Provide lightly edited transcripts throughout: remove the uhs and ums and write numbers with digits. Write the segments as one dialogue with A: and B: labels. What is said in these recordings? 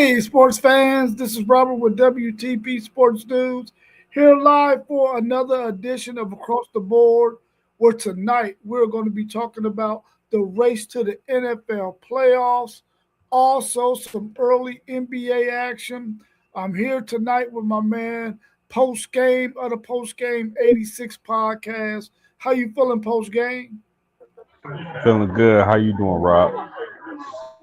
A: Hey, sports fans, this is Robert with WTP Sports News, here live for another edition of Across the Board, where tonight we're going to be talking about the race to the NFL playoffs, also some early NBA action. I'm here tonight with my man, Post Game of the Post Game 86 podcast. How you feeling, Post Game?
B: Feeling good. How you doing, Rob?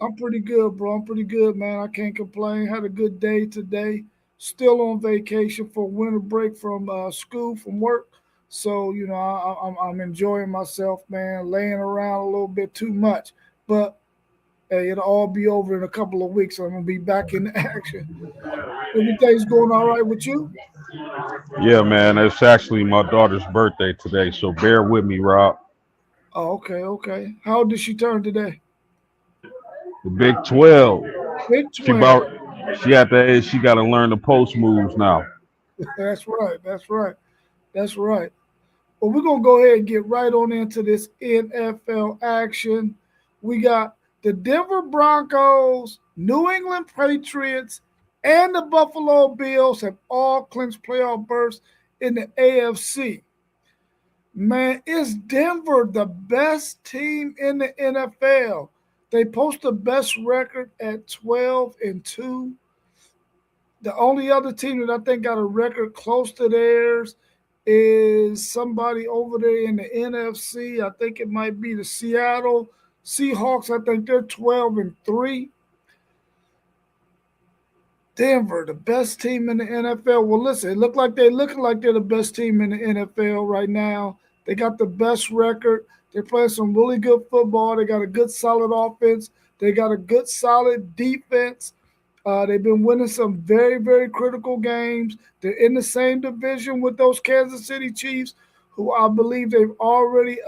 A: I'm pretty good, bro. I'm pretty good, man. I can't complain. Had a good day today. Still on vacation for winter break from school, from work. So I'm enjoying myself, man. Laying around a little bit too much, but hey, it'll all be over in a couple of weeks. I'm gonna be back in action. Everything's going all right with you?
B: Yeah, man. It's actually my daughter's birthday today, so bear with me, Rob.
A: Oh, okay, okay. How old did she turn today?
B: The Big 12.
A: Big
B: She
A: 12.
B: about she at the age she got to learn the post moves now.
A: That's right. That's right. That's right. Well, we're going to go ahead and get right on into this NFL action. We got the Denver Broncos, New England Patriots, and the Buffalo Bills have all clinched playoff berths in the AFC. Man, is Denver the best team in the NFL? They post the best record at 12-2. The only other team that I think got a record close to theirs is somebody over there in the NFC. I think it might be the Seattle Seahawks. I think they're 12-3. Denver, the best team in the NFL. Well, listen, it look like they looking like they're the best team in the NFL right now. They got the best record. They're playing some really good football. They got a good, solid offense. They got a good, solid defense. They've been winning some very, very critical games. They're in the same division with those Kansas City Chiefs, who I believe they've already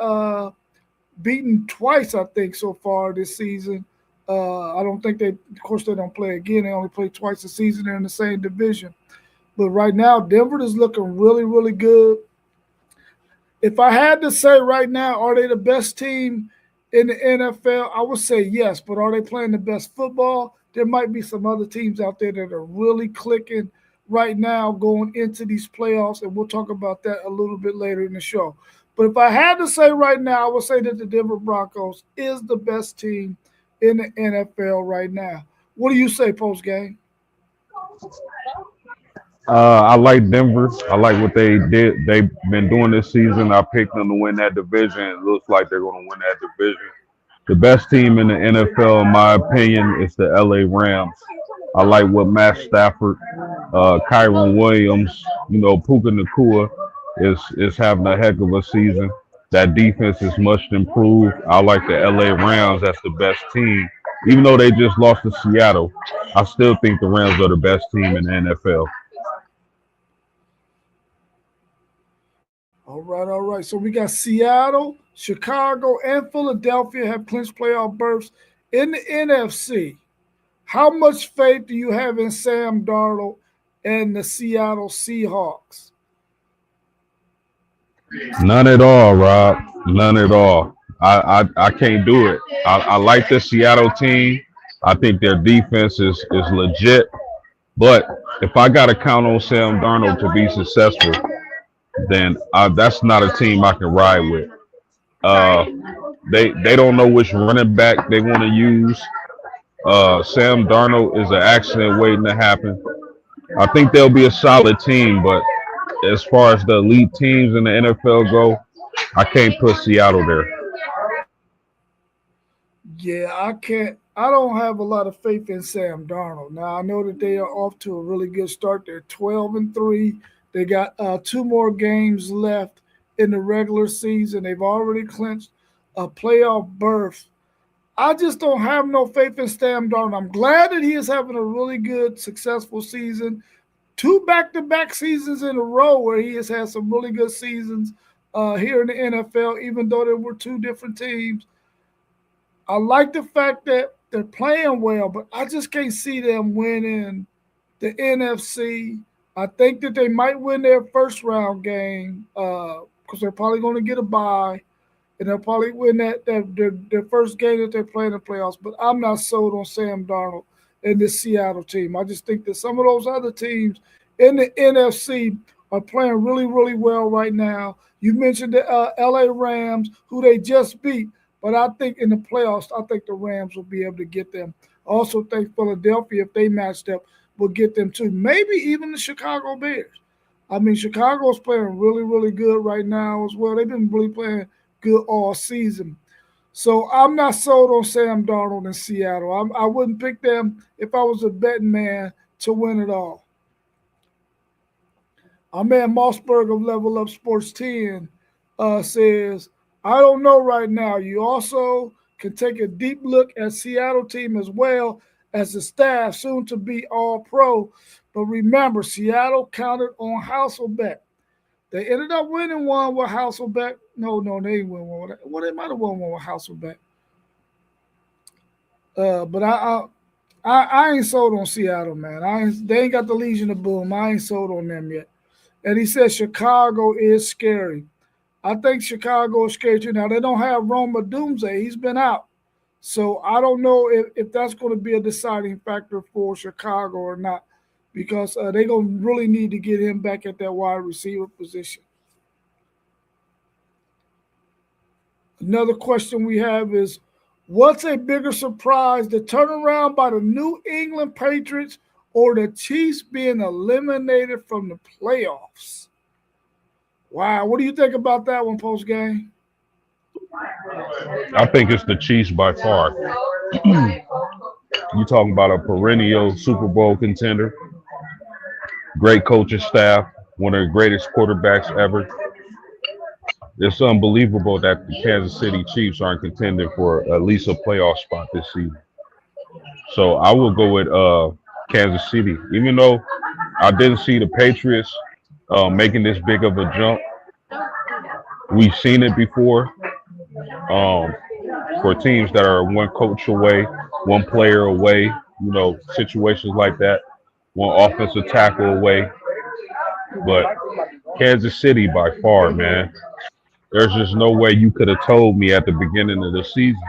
A: beaten twice, I think, so far this season. I don't think of course, they don't play again. They only play twice a season. They're in the same division. But right now, Denver is looking really, really good. If I had to say right now, are they the best team in the NFL? I would say yes, but are they playing the best football? There might be some other teams out there that are really clicking right now going into these playoffs, and we'll talk about that a little bit later in the show. But if I had to say right now, I would say that the Denver Broncos is the best team in the NFL right now. What do you say, post game?
B: I like Denver. I like what they did. They've been doing this season. I picked them to win that division. It looks like they're going to win that division. The best team in the NFL, in my opinion, is the LA Rams. I like what Matt Stafford, Kyron Williams, Puka Nakua is having a heck of a season. That defense is much improved. I like the LA Rams. That's the best team. Even though they just lost to Seattle, I still think the Rams are the best team in the NFL.
A: All right, all right. So we got Seattle, Chicago, and Philadelphia have clinched playoff berths in the NFC. How much faith do you have in Sam Darnold and the Seattle Seahawks?
B: None at all, Rob. None at all. I can't do it. I like the Seattle team. I think their defense is legit. But if I got to count on Sam Darnold to be successful, then that's not a team I can ride with. Uh, they don't know which running back they want to use. Sam Darnold is an accident waiting to happen. I think they'll be a solid team, but as far as the elite teams in the NFL go, I can't put Seattle there.
A: Yeah, I can't. I don't have a lot of faith in Sam Darnold. Now I know that they are off to a really good start. They're 12-3. They got two more games left in the regular season. They've already clinched a playoff berth. I just don't have no faith in Sam Darnold. I'm glad that he is having a really good, successful season. Two back-to-back seasons in a row where he has had some really good seasons here in the NFL, even though there were two different teams. I like the fact that they're playing well, but I just can't see them winning the NFC. I think that they might win their first round game because they're probably going to get a bye, and they'll probably win their first game that they play in the playoffs. But I'm not sold on Sam Darnold in this Seattle team. I just think that some of those other teams in the NFC are playing really, really well right now. You mentioned the LA Rams, who they just beat, but I think in the playoffs, I think the Rams will be able to get them. I also think Philadelphia, if they matched up, will get them too. Maybe even the Chicago Bears. I mean, Chicago's playing really, really good right now as well. They've been really playing good all season. So I'm not sold on Sam Darnold in Seattle. I wouldn't pick them if I was a betting man to win it all. Our man Mossberg of Level Up Sports 10 says, I don't know right now. You also can take a deep look at Seattle team as well as the staff, soon to be all pro. But remember, Seattle counted on Hasselbeck. They ended up winning one with Hasselbeck. No, they didn't win one with that. Well, they might have won one with Hasselbeck. But I ain't sold on Seattle, man. They ain't got the Legion of Boom. I ain't sold on them yet. And he said Chicago is scary. I think Chicago is scary too. Now, they don't have Roma Doomsday. He's been out. So I don't know if that's going to be a deciding factor for Chicago or not, because they're going to really need to get him back at that wide receiver position. Another question we have is, what's a bigger surprise, the turnaround by the New England Patriots or the Chiefs being eliminated from the playoffs? Wow, what do you think about that one, post game?
B: I think it's the Chiefs by far. You talking about a perennial Super Bowl contender, great coaching staff, one of the greatest quarterbacks ever. It's unbelievable that the Kansas City Chiefs aren't contending for at least a playoff spot this season. So I will go with Kansas City, even though I didn't see the Patriots making this big of a jump. We've seen it before for teams that are one coach away, one player away, situations like that, one offensive tackle away. But Kansas City by far, man. There's just no way you could have told me at the beginning of the season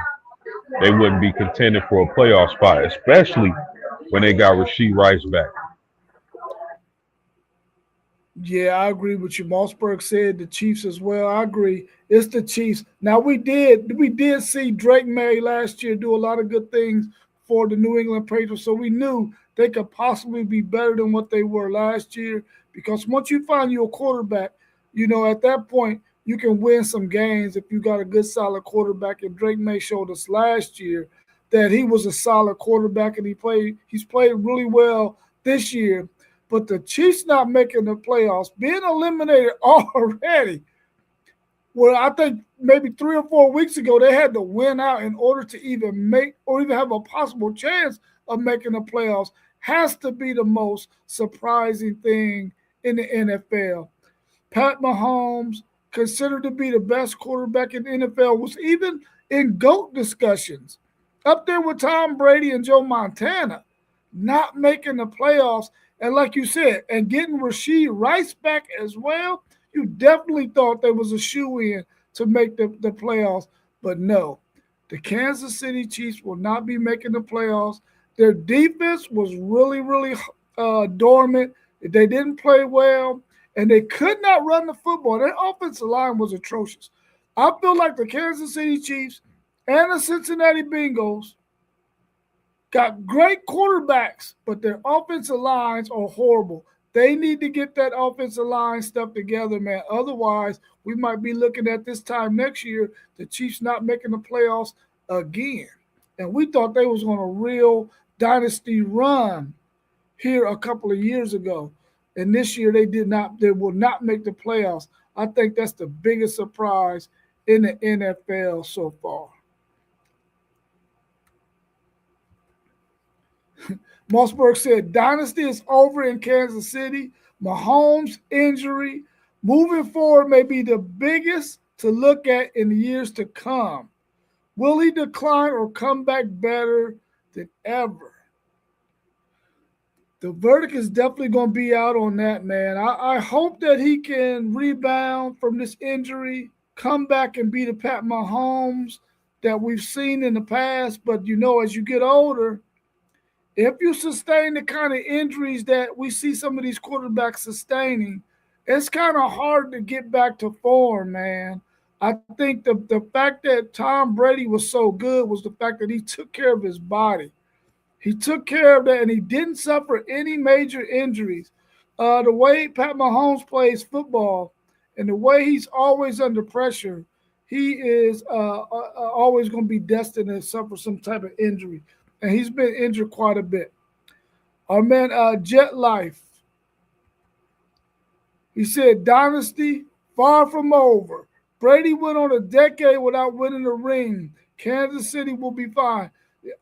B: they wouldn't be contending for a playoff spot, especially when they got Rashee Rice back.
A: Yeah, I agree with you. Mossberg said the Chiefs as well. I agree. It's the Chiefs. Now we did see Drake May last year do a lot of good things for the New England Patriots, so we knew they could possibly be better than what they were last year, because once you find your quarterback, at that point you can win some games if you got a good solid quarterback. And Drake May showed us last year that he was a solid quarterback, and he's played really well this year. But the Chiefs not making the playoffs, being eliminated already, well, I think maybe 3 or 4 weeks ago, they had to win out in order to even make or even have a possible chance of making the playoffs, has to be the most surprising thing in the NFL. Pat Mahomes, considered to be the best quarterback in the NFL, was even in GOAT discussions, up there with Tom Brady and Joe Montana, not making the playoffs. And like you said, and getting Rashee Rice back as well, you definitely thought there was a shoe-in to make the playoffs. But no, the Kansas City Chiefs will not be making the playoffs. Their defense was really, really dormant. They didn't play well, and they could not run the football. Their offensive line was atrocious. I feel like the Kansas City Chiefs and the Cincinnati Bengals got great quarterbacks, but their offensive lines are horrible. They need to get that offensive line stuff together, man. Otherwise, we might be looking at this time next year, the Chiefs not making the playoffs again. And we thought they was on a real dynasty run here a couple of years ago. And this year they will not make the playoffs. I think that's the biggest surprise in the NFL so far. Mossberg said, dynasty is over in Kansas City. Mahomes' injury moving forward may be the biggest to look at in the years to come. Will he decline or come back better than ever? The verdict is definitely going to be out on that, man. I hope that he can rebound from this injury, come back and be the Pat Mahomes that we've seen in the past. But, as you get older, If you sustain the kind of injuries that we see some of these quarterbacks sustaining, it's kind of hard to get back to form, man. I think the fact that Tom Brady was so good was the fact that he took care of his body. He took care of that, and he didn't suffer any major injuries. The way Pat Mahomes plays football and the way he's always under pressure, he is always going to be destined to suffer some type of injury. And he's been injured quite a bit. Our man, Jet Life, he said, Dynasty far from over. Brady went on a decade without winning a ring. Kansas City will be fine.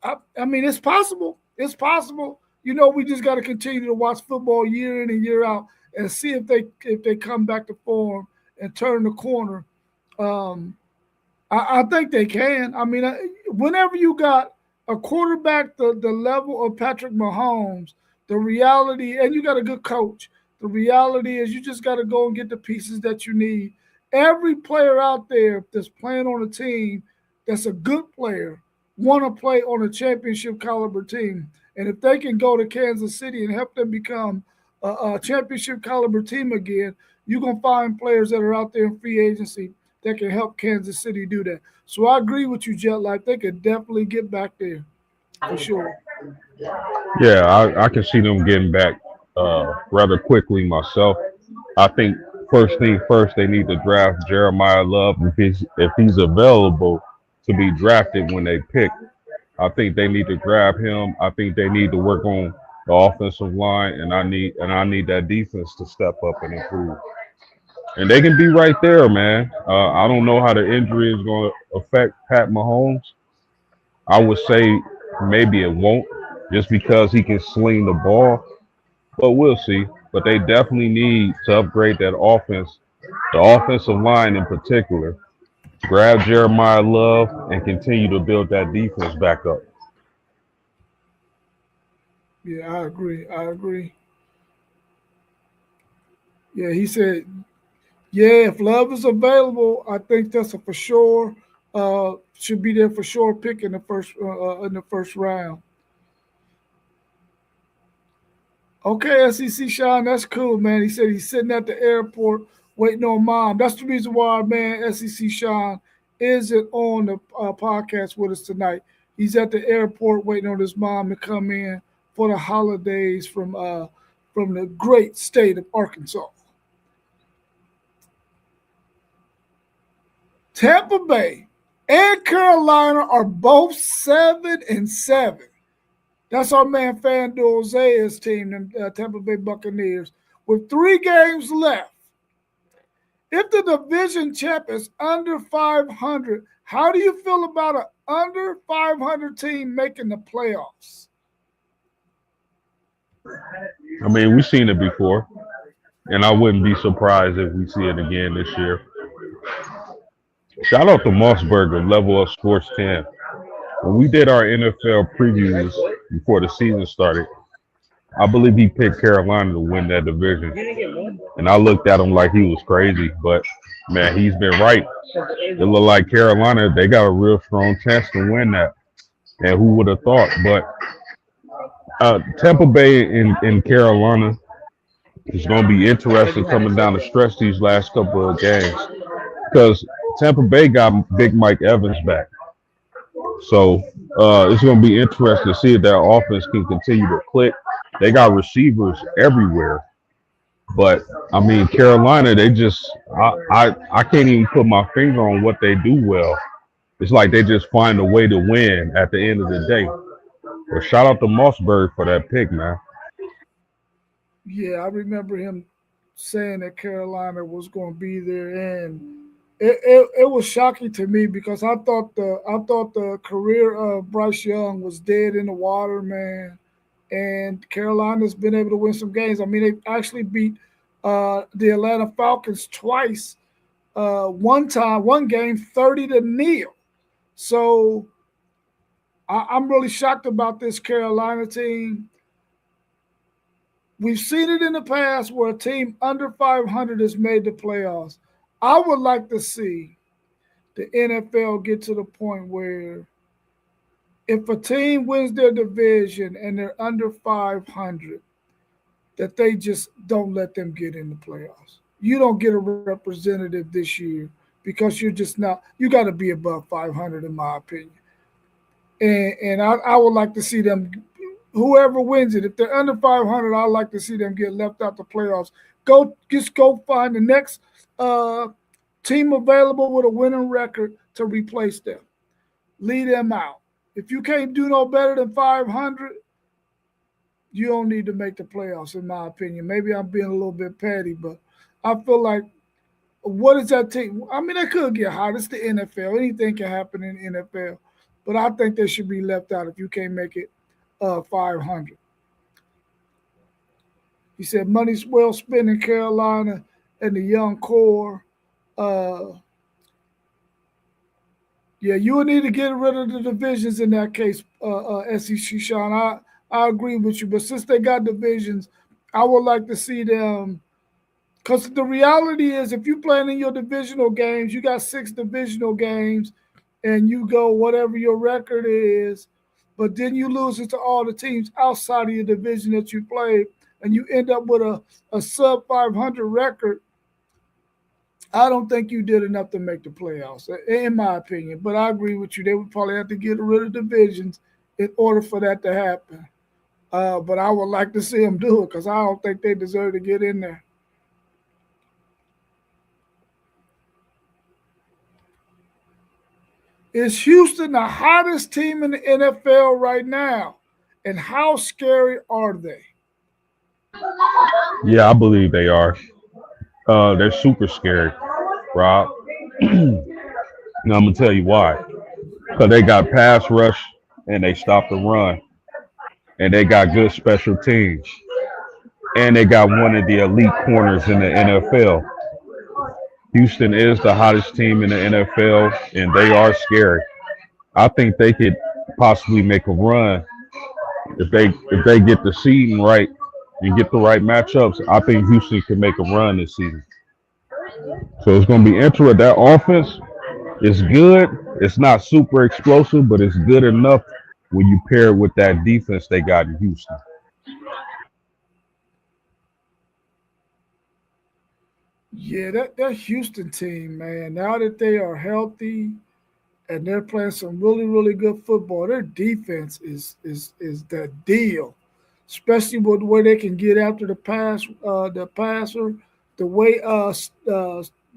A: I mean, it's possible. It's possible. You know, we just got to continue to watch football year in and year out and see if they come back to form and turn the corner. I think they can. I mean, whenever you got a quarterback the level of Patrick Mahomes, the reality, and you got a good coach, the reality is you just got to go and get the pieces that you need. Every player out there that's playing on a team that's a good player want to play on a championship caliber team. And if they can go to Kansas City and help them become a championship caliber team again, you're going to find players that are out there in free agency that can help Kansas City do that. So I agree with you, Jet Life. They could definitely get back there for sure.
B: Yeah, I can see them getting back rather quickly myself. I think first thing first, they need to draft Jeremiah Love if he's available to be drafted when they pick. I think they need to grab him. I think they need to work on the offensive line, and I need that defense to step up and improve. And they can be right there, man. I don't know how the injury is going to affect Pat Mahomes. I would say maybe it won't, just because he can sling the ball, but we'll see. But they definitely need to upgrade that offense, the offensive line in particular. Grab Jeremiah Love and continue to build that defense back up.
A: Yeah, I agree. I agree. Yeah, he said, yeah, if Love is available, I think that's a for sure. Should be there for sure. Pick in the first round. Okay, SEC Sean, that's cool, man. He said he's sitting at the airport waiting on mom. That's the reason why, man, SEC Sean isn't on the podcast with us tonight. He's at the airport waiting on his mom to come in for the holidays from the great state of Arkansas. Tampa Bay and Carolina are both 7-7. That's our man FanDuel Zaya's team, the Tampa Bay Buccaneers, with 3 games left. If the division champ is under 500, how do you feel about an under 500 team making the playoffs?
B: I mean, we've seen it before, and I wouldn't be surprised if we see it again this year. Shout out to Mossberg of Level Up Sports 10. When we did our NFL previews before the season started, I believe he picked Carolina to win that division. And I looked at him like he was crazy, but man, he's been right. It looked like Carolina, they got a real strong chance to win that. And who would have thought? But Tampa Bay in Carolina is going to be interesting coming down the stretch these last couple of games because Tampa Bay got Big Mike Evans back. So it's going to be interesting to see if their offense can continue to click. They got receivers everywhere. But I mean, Carolina, they just I can't even put my finger on what they do well. It's like they just find a way to win at the end of the day. But shout out to Mossberg for that pick, man.
A: Yeah, I remember him saying that Carolina was going to be there, and it was shocking to me because I thought the career of Bryce Young was dead in the water, man. And Carolina's been able to win some games. I mean, they actually beat the Atlanta Falcons twice. One game, 30-0. So I'm really shocked about this Carolina team. We've seen it in the past where a team under 500 has made the playoffs. I would like to see the NFL get to the point where if a team wins their division and they're under 500, that they just don't let them get in the playoffs. You don't get a representative this year because you're just not. You got to be above 500, in my opinion. And I would like to see them. Whoever wins it, if they're under 500, I'd like to see them get left out the playoffs. Go find the next team available with a winning record to replace them. Lead them out. If you can't do no better than 500, you don't need to make the playoffs, in my opinion. Maybe I'm being a little bit petty, but I feel like, what is that team? I mean, they could get hot. It's the NFL. Anything can happen in the NFL. But I think they should be left out if you can't make it 500. He said money's well spent in Carolina and the young core. Yeah, you would need to get rid of the divisions in that case, SEC, Sean. I agree with you. But since they got divisions, I would like to see them. Because the reality is, if you're playing in your divisional games, you got 6 divisional games, and you go whatever your record is, but then you lose it to all the teams outside of your division that you played, and you end up with a sub 500 record. I don't think you did enough to make the playoffs, in my opinion. But I agree with you. They would probably have to get rid of divisions in order for that to happen. But I would like to see them do it because I don't think they deserve to get in there. Is Houston the hottest team in the NFL right now? And how scary are they?
B: Yeah, I believe they are. They're super scary, Rob. Now I'm gonna tell you why. Because they got pass rush and they stop the run, and they got good special teams, and they got one of the elite corners in the NFL. Houston is the hottest team in the NFL, and they are scary. I think they could possibly make a run if they get the seeding right and get the right matchups. I think Houston can make a run this season. So it's going to be interesting. That offense is good. It's not super explosive, but it's good enough when you pair it with that defense they got in Houston.
A: Yeah, that Houston team, man, now that they are healthy and they're playing some really, really good football, their defense is the deal, especially with the way they can get after the passer, the way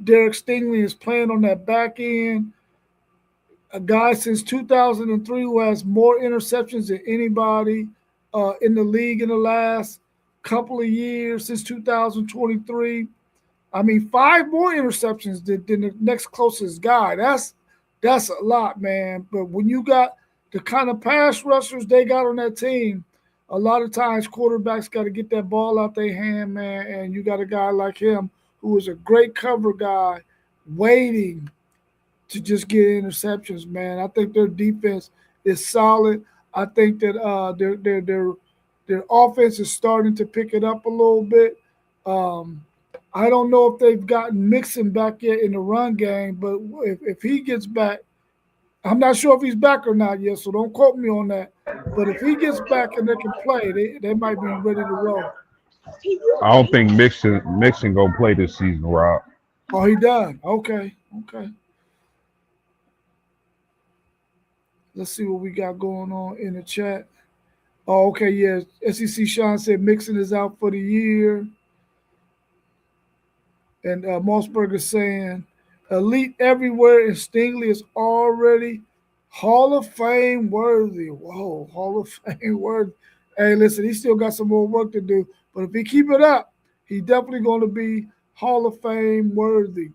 A: Derek Stingley is playing on that back end. A guy since 2003 who has more interceptions than anybody in the league in the last couple of years, since 2023. I mean, 5 more interceptions than the next closest guy. That's a lot, man. But when you got the kind of pass rushers they got on that team, a lot of times quarterbacks got to get that ball out their hand, man. And you got a guy like him who is a great cover guy waiting to just get interceptions, man. I think their defense is solid. I think that their offense is starting to pick it up a little bit. I don't know if they've gotten Mixon back yet in the run game, but if he gets back, I'm not sure if he's back or not yet, so don't quote me on that. But if he gets back and they can play, they might be ready to roll.
B: I don't think Mixon gonna play this season, Rob.
A: Oh, he done. Okay. Let's see what we got going on in the chat. Oh, okay, yeah. SEC Sean said Mixon is out for the year. And Mossberg is saying, elite everywhere, and Stingley is already Hall of Fame worthy. Whoa, Hall of Fame worthy. Hey, listen, he still got some more work to do. But if he keep it up, he's definitely going to be Hall of Fame worthy.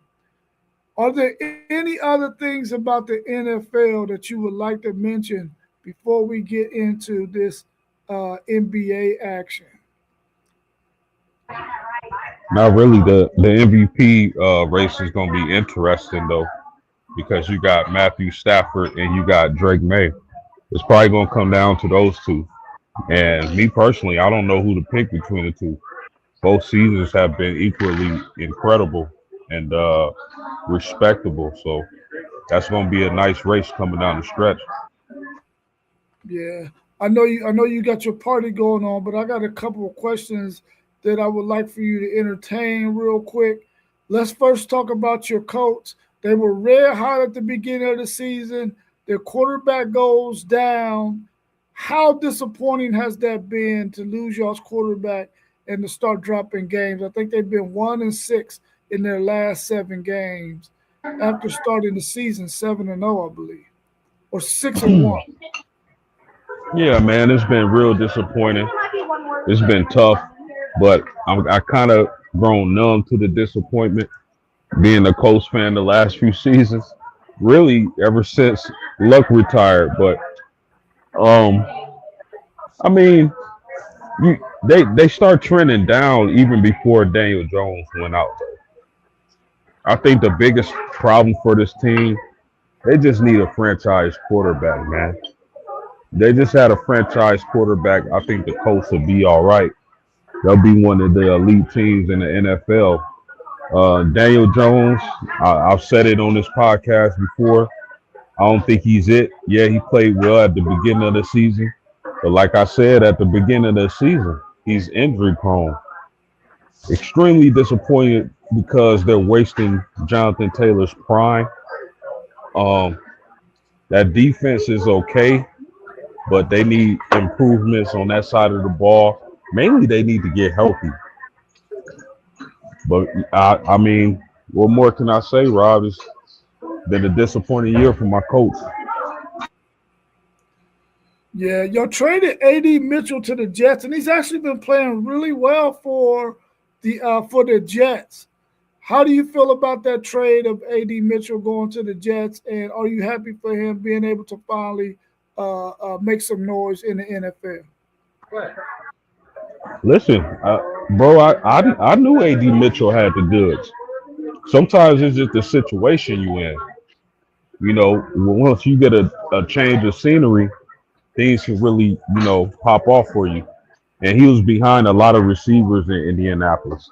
A: Are there any other things about the NFL that you would like to mention before we get into this NBA action?
B: Not really. The MVP race is going to be interesting, though, because you got Matthew Stafford and you got Drake May. It's probably going to come down to those two. And me personally, I don't know who to pick between the two. Both seasons have been equally incredible and respectable. So that's going to be a nice race coming down the stretch.
A: Yeah, I know you. I know you got your party going on, but I got a couple of questions that I would like for you to entertain real quick. Let's first talk about your Colts. They were red hot at the beginning of the season. Their quarterback goes down. How disappointing has that been to lose y'all's quarterback and to start dropping games? I think they've been 1-6 in their last 7 games after starting the season 7-0, I believe, or 6-1.
B: Yeah, man, it's been real disappointing. It's been tough, but I kind of grown numb to the disappointment. Being a Colts fan the last few seasons, really ever since Luck retired. But um, I mean, they start trending down even before Daniel Jones went out. I think the biggest problem for this team, they just need a franchise quarterback, man. They just had a franchise quarterback. I think the Colts will be all right. They'll be one of the elite teams in the NFL. Daniel Jones, I've said it on this podcast before. I don't think he's it. Yeah, he played well at the beginning of the season. But like I said at the beginning of the season, he's injury prone. Extremely disappointed because they're wasting Jonathan Taylor's prime. Um, that defense is okay, but they need improvements on that side of the ball. Mainly, they need to get healthy. But I mean, what more can I say, Rob? It's been a disappointing year for my coach.
A: Yeah, y'all traded AD Mitchell to the Jets, and he's actually been playing really well for the Jets. How do you feel about that trade of AD Mitchell going to the Jets, and are you happy for him being able to finally make some noise in the NFL?
B: Listen, bro, I knew AD Mitchell had the goods. Sometimes it's just the situation you in. You know, once you get a change of scenery, things can really, pop off for you. And he was behind a lot of receivers in Indianapolis.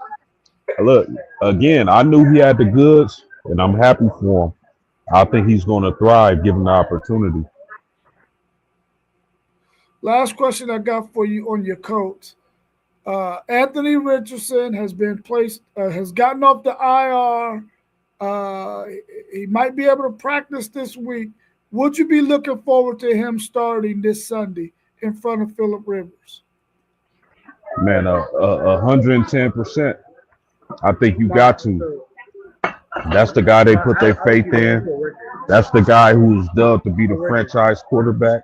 B: Look, again, I knew he had the goods, and I'm happy for him. I think he's going to thrive given the opportunity.
A: Last question I got for you on your coach. Anthony Richardson has gotten off the IR. He might be able to practice this week. Would you be looking forward to him starting this Sunday in front of Philip Rivers?
B: Man, 110%. I think you got to. That's the guy they put their faith in. That's the guy who's dubbed to be the franchise quarterback.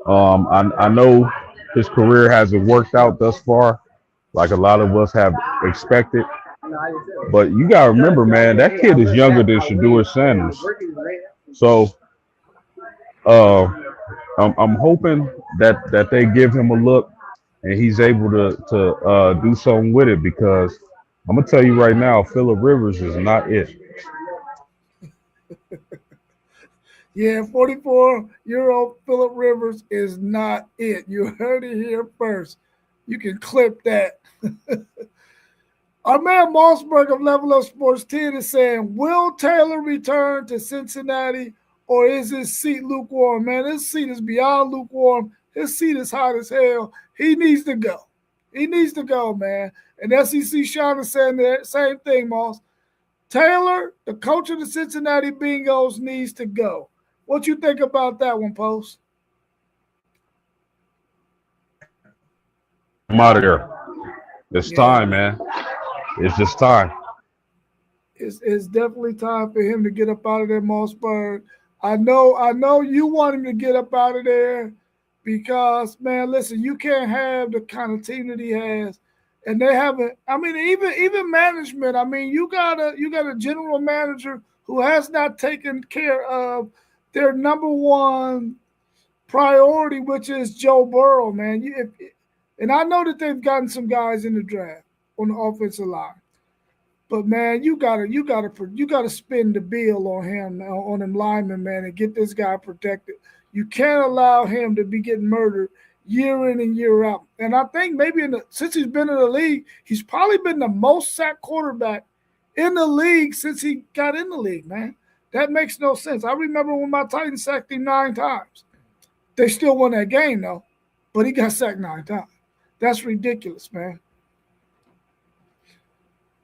B: I know his career hasn't worked out thus far, like a lot of us have expected. But you gotta remember, man, that kid is younger than Shador Sanders. So uh, I'm hoping that they give him a look and he's able to do something with it because I'm gonna tell you right now, Phillip Rivers is not it.
A: Yeah, 44-year-old Philip Rivers is not it. You heard it here first. You can clip that. Our man Mossberg of Level Up Sports 10 is saying, will Taylor return to Cincinnati or is his seat lukewarm? Man, his seat is beyond lukewarm. His seat is hot as hell. He needs to go. He needs to go, man. And SEC Sean is saying the same thing, Moss. Taylor, the coach of the Cincinnati Bengals, needs to go. What you think about that one, Post?
B: I'm out of there. It's time, man. It's just time.
A: It's definitely time for him to get up out of there, Mossberg. I know you want him to get up out of there because, man, listen, you can't have the kind of team that he has. And they haven't, I mean, even management, I mean, you got a general manager who has not taken care of their number one priority, which is Joe Burrow, man. And I know that they've gotten some guys in the draft on the offensive line, but man, you gotta spend the bill on him, on them linemen, man, and get this guy protected. You can't allow him to be getting murdered year in and year out. And I think maybe since he's been in the league, he's probably been the most sacked quarterback in the league since he got in the league, man. That makes no sense. I remember when my Titans sacked him 9 times. They still won that game though, but he got sacked 9 times. That's ridiculous, man.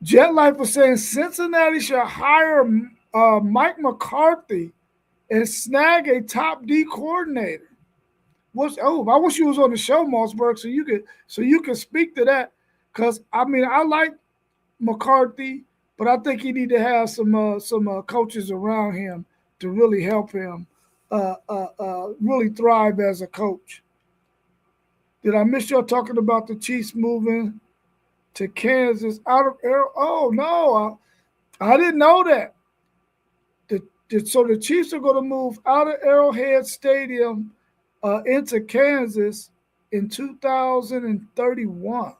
A: Jet Life was saying Cincinnati should hire Mike McCarthy and snag a top D coordinator. I wish you was on the show, Mossberg, so you could speak to that. Because I mean, I like McCarthy, but I think he need to have some coaches around him to really help him really thrive as a coach. Did I miss y'all talking about the Chiefs moving to Kansas out of Arrow? Oh no, I didn't know that. So the Chiefs are going to move out of Arrowhead Stadium into Kansas in 2031.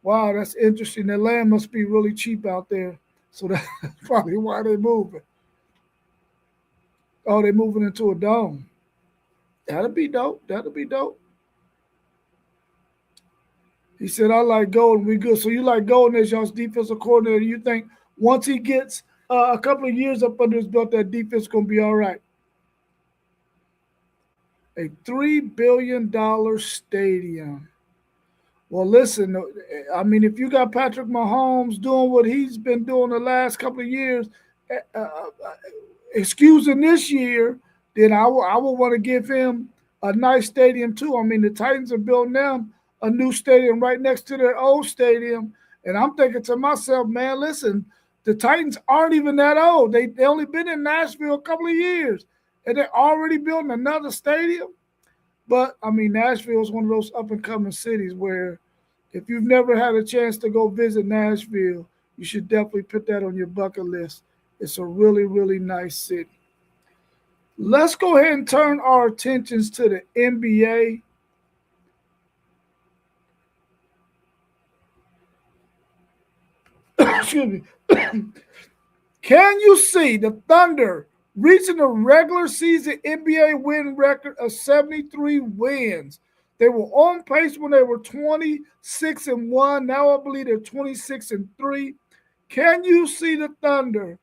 A: Wow, that's interesting. The land must be really cheap out there. So that's probably why they're moving. Oh, they're moving into a dome. That'll be dope. He said, I like Golden. We good. So you like Golden as y'all's defensive coordinator. You think once he gets a couple of years up under his belt, that defense is going to be all right? A $3 billion stadium. Well, listen, I mean, if you got Patrick Mahomes doing what he's been doing the last couple of years, excusing this year, then I will want to give him a nice stadium too. I mean, the Titans are building them a new stadium right next to their old stadium. And I'm thinking to myself, man, listen, the Titans aren't even that old. They only been in Nashville a couple of years, and they're already building another stadium. But, I mean, Nashville is one of those up-and-coming cities where if you've never had a chance to go visit Nashville, you should definitely put that on your bucket list. It's a really, really nice city. Let's go ahead and turn our attentions to the NBA. Excuse me. Can you see the Thunder reaching a regular season NBA win record of 73 wins? They were on pace when they were 26-1. Now I believe they're 26-3. Can you see the Thunder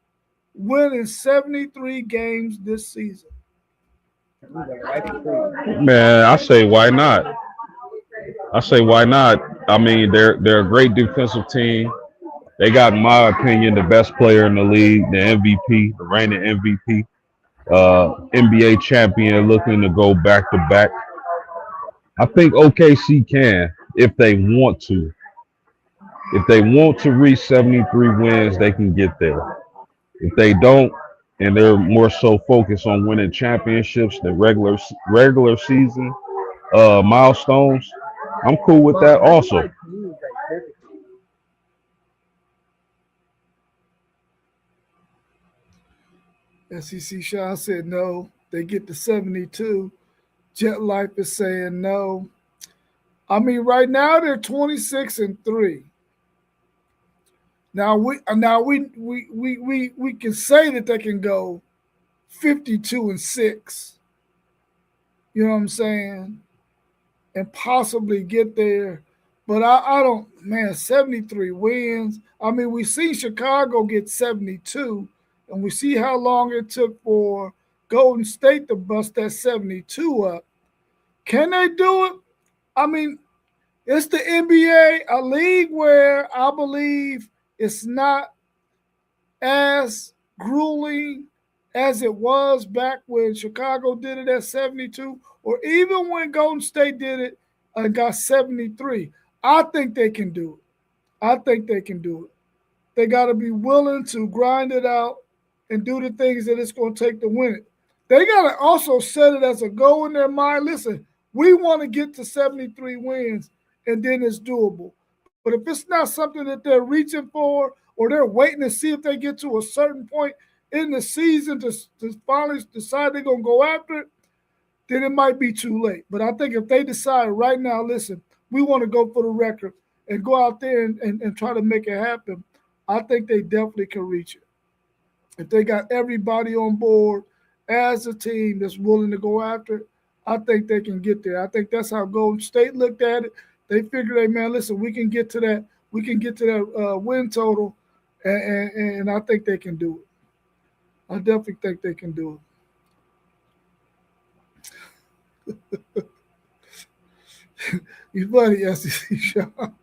A: winning 73 games this season?
B: Man, I say why not? I mean, they're a great defensive team. They got, in my opinion, the best player in the league, the MVP, the reigning MVP, NBA champion, looking to go back to back. I think OKC can if they want to. If they want to reach 73 wins, they can get there. If they don't, and they're more so focused on winning championships than regular season milestones, I'm cool with that also.
A: SEC Sean said no. They get to 72. Jet Life is saying no. I mean, right now they're 26-3. Now we can say that they can go 52-6. You know what I'm saying? And possibly get there. But I don't, man, 73 wins. I mean, we see Chicago get 72, and we see how long it took for Golden State to bust that 72 up. Can they do it? I mean, it's the NBA, a league where I believe it's not as grueling as it was back when Chicago did it at 72, or even when Golden State did it and got 73. I think they can do it. They got to be willing to grind it out and do the things that it's going to take to win it. They got to also set it as a goal in their mind. Listen, we want to get to 73 wins, and then it's doable. But if it's not something that they're reaching for, or they're waiting to see if they get to a certain point in the season to finally decide they're going to go after it, then it might be too late. But I think if they decide right now, listen, we want to go for the record and go out there and try to make it happen, I think they definitely can reach it. If they got everybody on board as a team that's willing to go after it, I think they can get there. I think that's how Golden State looked at it. They figured, hey, man, listen, we can get to that. We can get to that win total, and I think they can do it. I definitely think they can do it. You funny, SEC Sean.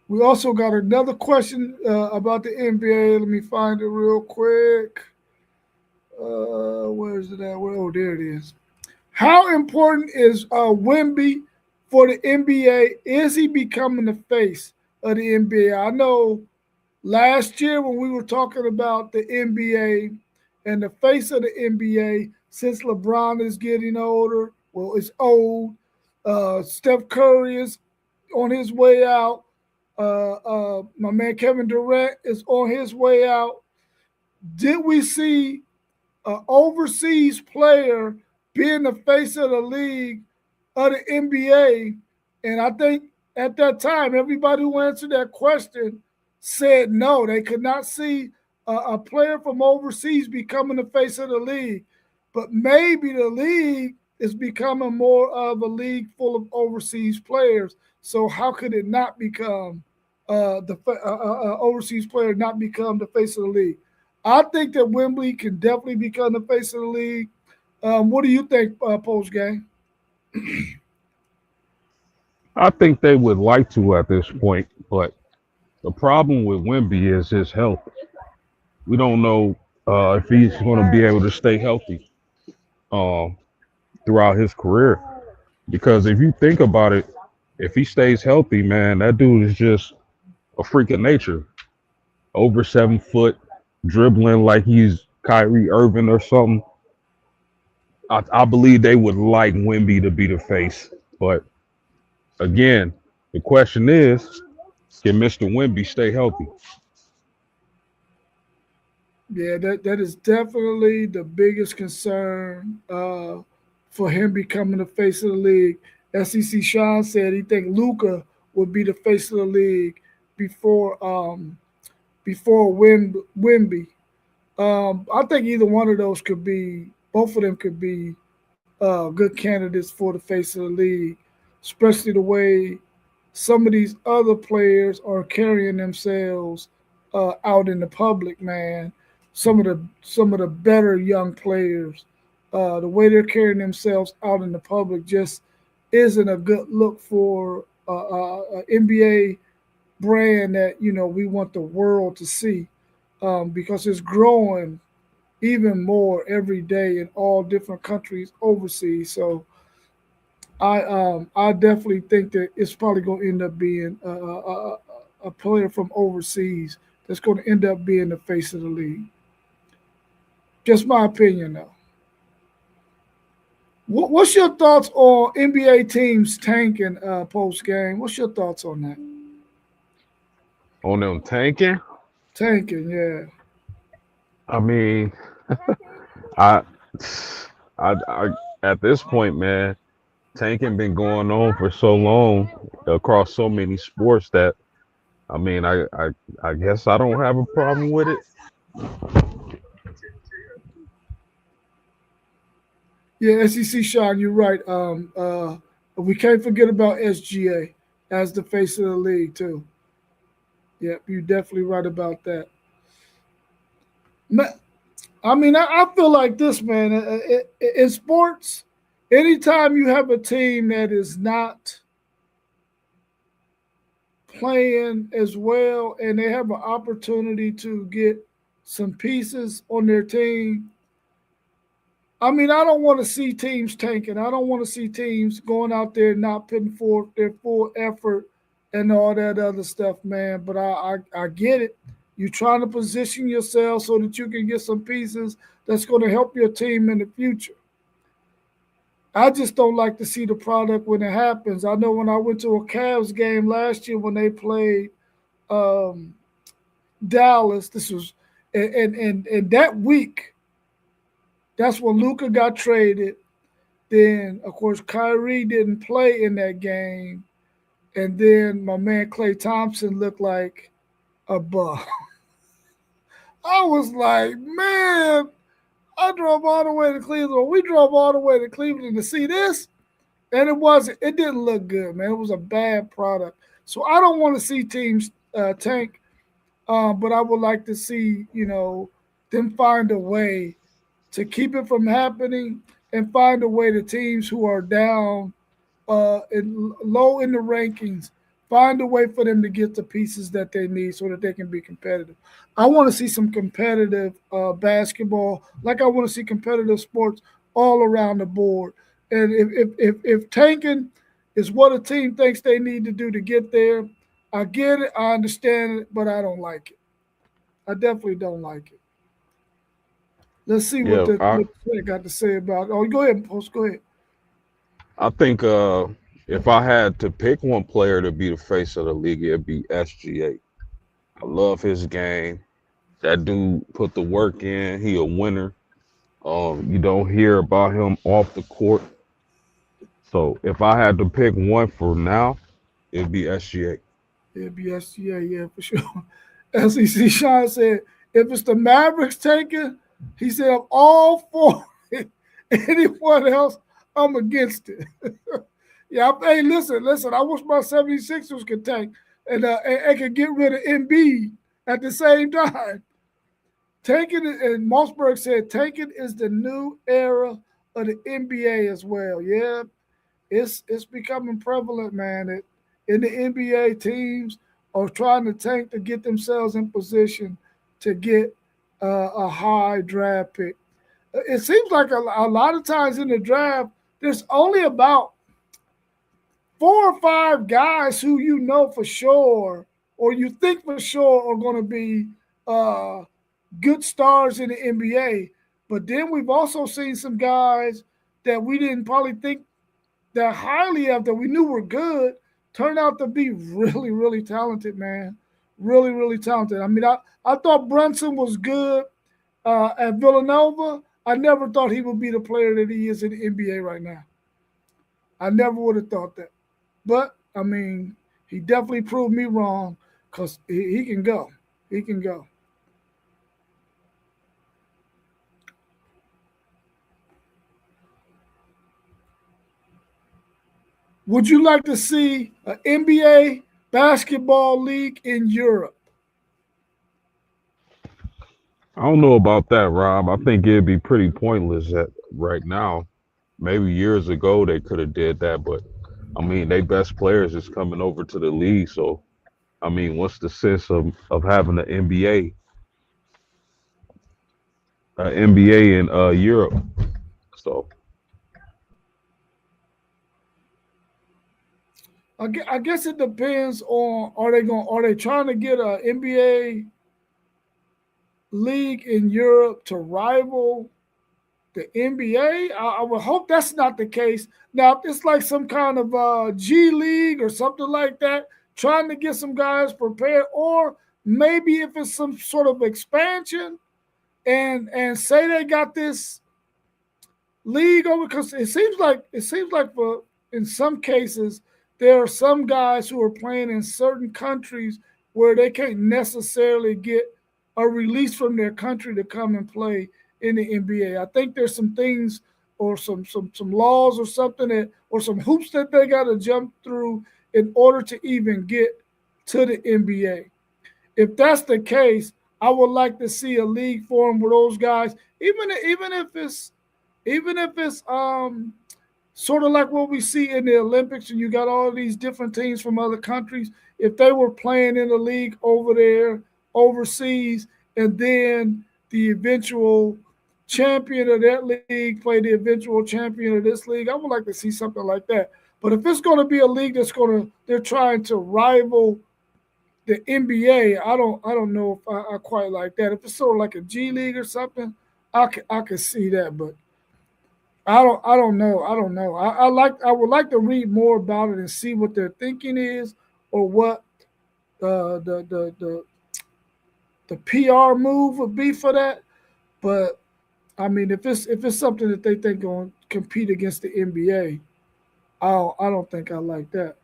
A: We also got another question about the NBA. Let me find it real quick. Where is it at? Oh, there it is. How important is Wemby for the NBA? Is he becoming the face of the NBA? I know last year when we were talking about the NBA and the face of the NBA, since LeBron is getting older, well, it's old. Steph Curry is on his way out. My man Kevin Durant is on his way out. Did we see an overseas player being the face of the league of the NBA? And I think at that time, everybody who answered that question said no. They could not see a player from overseas becoming the face of the league. But maybe the league is becoming more of a league full of overseas players. So how could it not become the overseas player not become the face of the league? I think that Wembley can definitely become the face of the league. What do you think, Post Game?
B: I think they would like to at this point, but the problem with Wimby is his health. We don't know if he's going to be able to stay healthy um, throughout his career. Because if you think about it, if he stays healthy, man, that dude is just a freak of nature. Over 7 foot, dribbling like he's Kyrie Irving or something. I believe they would like Wimby to be the face. But again, the question is, can Mr. Wimby stay healthy?
A: Yeah, that is definitely the biggest concern for him becoming the face of the league. SEC Sean said he think Luca would be the face of the league before Wimby. I think either one of those could be, both of them could be good candidates for the face of the league, especially the way some of these other players are carrying themselves out in the public. Man, some of the better young players, the way they're carrying themselves out in the public just isn't a good look for an NBA brand that we want the world to see, because it's growing even more every day in all different countries overseas. So I definitely think that it's probably going to end up being a player from overseas that's going to end up being the face of the league. Just my opinion, though. What's your thoughts on NBA teams tanking post game? What's your thoughts on that?
B: On them tanking?
A: Tanking, yeah.
B: I mean, I, I, at this point, man, tanking been going on for so long across so many sports that I mean, I guess I don't have a problem with it.
A: Yeah, SEC Sean, you're right. We can't forget about SGA as the face of the league too. Yep, you're definitely right about that. I mean, I feel like this, man. In sports, anytime you have a team that is not playing as well and they have an opportunity to get some pieces on their team, I mean, I don't want to see teams tanking. I don't want to see teams going out there not putting forth their full effort and all that other stuff, man. But I get it. You're trying to position yourself so that you can get some pieces that's going to help your team in the future. I just don't like to see the product when it happens. I know when I went to a Cavs game last year when they played um, Dallas, this was and that week, that's when Luka got traded. Then, of course, Kyrie didn't play in that game. And then my man Klay Thompson looked like a bum. I was like, man, I drove all the way to Cleveland. We drove all the way to Cleveland to see this. And it didn't look good, man. It was a bad product. So I don't want to see teams tank, but I would like to see, them find a way to keep it from happening and find a way to teams who are down low in the rankings, find a way for them to get the pieces that they need so that they can be competitive. I want to see some competitive basketball, like I want to see competitive sports all around the board. And if tanking is what a team thinks they need to do to get there, I get it, I understand it, but I don't like it. I definitely don't like it. Let's see what
B: Yeah,
A: the Clint got to say about. Oh, go ahead, Post. Go ahead.
B: I think if I had to pick one player to be the face of the league, it'd be SGA. I love his game. That dude put the work in. He a winner. You don't hear about him off the court. So if I had to pick one for now, it'd be SGA.
A: It'd be SGA, yeah, for sure. SEC Sean said, if it's the Mavericks taking, he said, I'm all for it. Anyone else, I'm against it. Yeah, hey, listen. I wish my 76ers could tank and could get rid of Embiid at the same time. Tanking, and Mossberg said, tanking is the new era of the NBA as well. Yeah, it's becoming prevalent, man. In the NBA, teams are trying to tank to get themselves in position to get a high draft pick. It seems like a lot of times in the draft, there's only about 4 or 5 guys who you know for sure, or you think for sure, are going to be good stars in the NBA. But then we've also seen some guys that we didn't probably think that highly of, that we knew were good, turned out to be really, really talented, man. Really, really talented. I mean, I thought Brunson was good at Villanova. I never thought he would be the player that he is in the NBA right now. I never would have thought that. But, I mean, he definitely proved me wrong because he can go. He can go. Would you like to see an NBA basketball league in Europe?
B: I don't know about that, Rob. I think it'd be pretty pointless at right now. Maybe years ago they could have did that, but I mean, they best players is coming over to the league. So I mean, what's the sense of having an NBA in Europe? So
A: I guess it depends on, are they trying to get an NBA league in Europe to rival the NBA? I would hope that's not the case. Now, if it's like some kind of G League or something like that, trying to get some guys prepared, or maybe if it's some sort of expansion, and say they got this league over, because it seems like for in some cases there are some guys who are playing in certain countries where they can't necessarily get a release from their country to come and play in the NBA. I think there's some things, or some laws or something, that, or some hoops that they got to jump through in order to even get to the NBA. If that's the case, I would like to see a league form where those guys, even if it's sort of like what we see in the Olympics, and you got all of these different teams from other countries, if they were playing in the league over there, overseas, and then the eventual champion of that league play the eventual champion of this league, I would like to see something like that. But if it's going to be a league they're trying to rival the NBA, I don't know if I quite like that. If it's sort of like a G League or something, I could see that, but I don't know. I would like to read more about it and see what their thinking is, or what the PR move would be for that. But I mean, if it's something that they think going to compete against the NBA, I don't think I like that.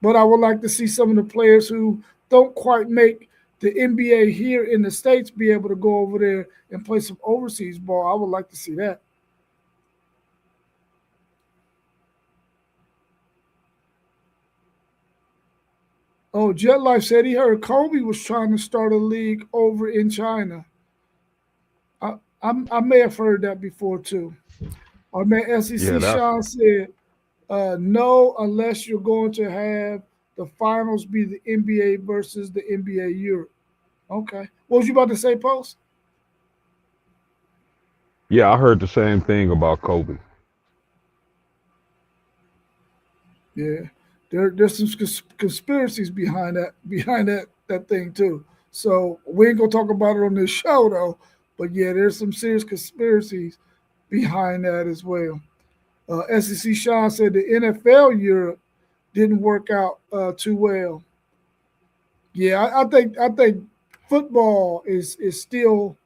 A: But I would like to see some of the players who don't quite make the NBA here in the States be able to go over there and play some overseas ball. I would like to see that. Oh, Jet Life said he heard Kobe was trying to start a league over in China. I may have heard that before too. Our man
B: Yeah,
A: SEC
B: that's
A: Sean said, no, unless you're going to have the finals be the NBA versus the NBA Europe. Okay. What was you about to say, Post?
B: yeah. I heard the same thing about Kobe.
A: Yeah. There's some conspiracies behind that thing too. So we ain't gonna talk about it on this show though. But yeah, there's some serious conspiracies behind that as well. SEC Sean said the NFL Europe didn't work out too well. Yeah, I think football is still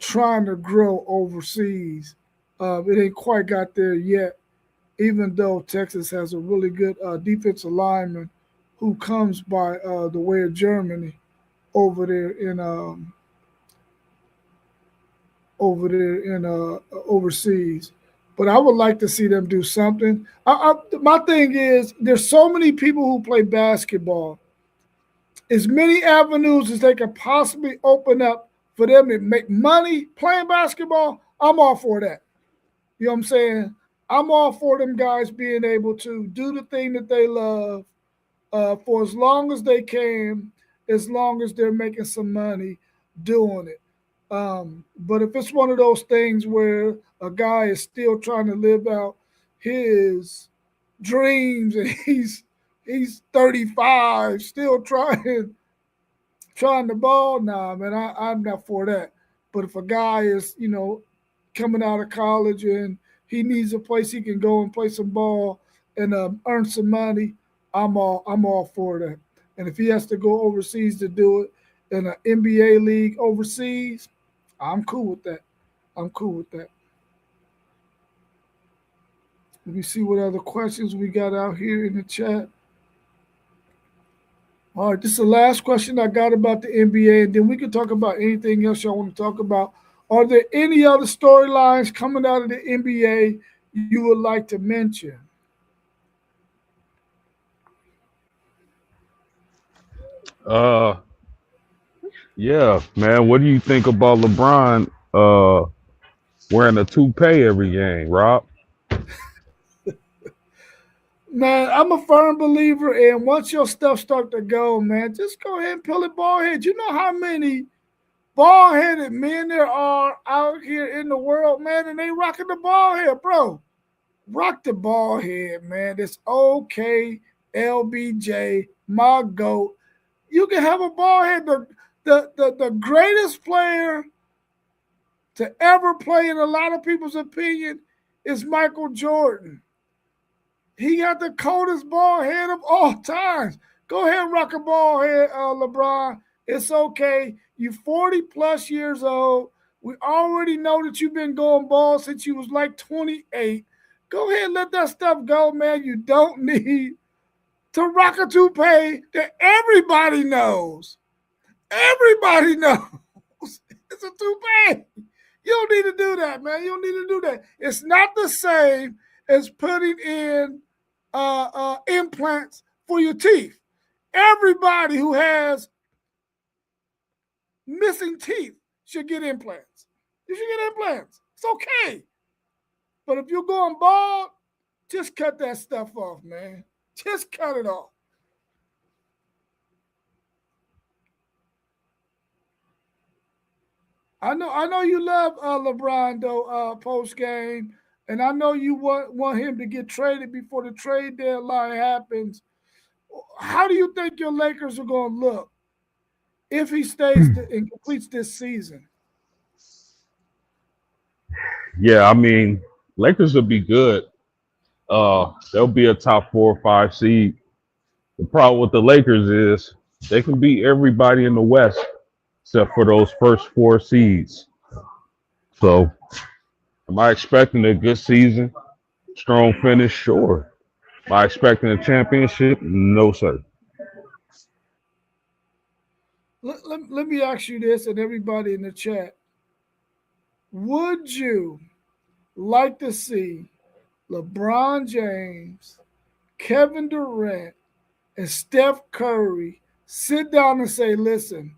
A: trying to grow overseas. It ain't quite got there yet, even though Texas has a really good defensive lineman who comes by the way of Germany over there in overseas. But I would like to see them do something. My thing is, there's so many people who play basketball, as many avenues as they could possibly open up for them to make money playing basketball. I'm all for that. You know what I'm saying? I'm all for them guys being able to do the thing that they love for as long as they can, as long as they're making some money doing it. But if it's one of those things where a guy is still trying to live out his dreams and he's 35, still trying the ball, nah, man, I'm not for that. But if a guy is, coming out of college and he needs a place he can go and play some ball and earn some money, I'm all for that. And if he has to go overseas to do it in an NBA league overseas, I'm cool with that. I'm cool with that. Let me see what other questions we got out here in the chat. All right, this is the last question I got about the NBA, and then we can talk about anything else y'all want to talk about. Are there any other storylines coming out of the NBA you would like to mention?
B: uh yeah, man. What do you think about LeBron wearing a toupee every game, Rob?
A: Man, I'm a firm believer in once your stuff start to go, man, just go ahead and peel it ball head. You know how many ball headed men there are out here in the world, man, and they rocking the ball head, bro. Rock the ball head, man. It's okay, LBJ, my goat. You can have a ball head. The greatest player to ever play, in a lot of people's opinion, is Michael Jordan. He got the coldest ball head of all times. Go ahead and rock a ball head, LeBron. It's okay. You 40 plus years old. We already know that you've been going ball since you was like 28. Go ahead and let that stuff go, man. You don't need to rock a toupee that everybody knows. Everybody knows. It's a toupee. You don't need to do that, man. You don't need to do that. It's not the same as putting in implants for your teeth. Everybody who has missing teeth should get implants. You should get implants. It's okay. But if you're going bald, just cut that stuff off, man. Just cut it off. I know you love LeBron though, post game, and I know you want him to get traded before the trade deadline happens. How do you think your Lakers are going to look if he stays and completes this season?
B: Yeah, I mean, Lakers will be good. They'll be a top 4 or 5 seed. The problem with the Lakers is they can beat everybody in the West except for those first 4 seeds. So, am I expecting a good season? Strong finish? Sure. Am I expecting a championship? No, sir.
A: Let me ask you this, and everybody in the chat: would you like to see LeBron James, Kevin Durant, and Steph Curry sit down and say, listen,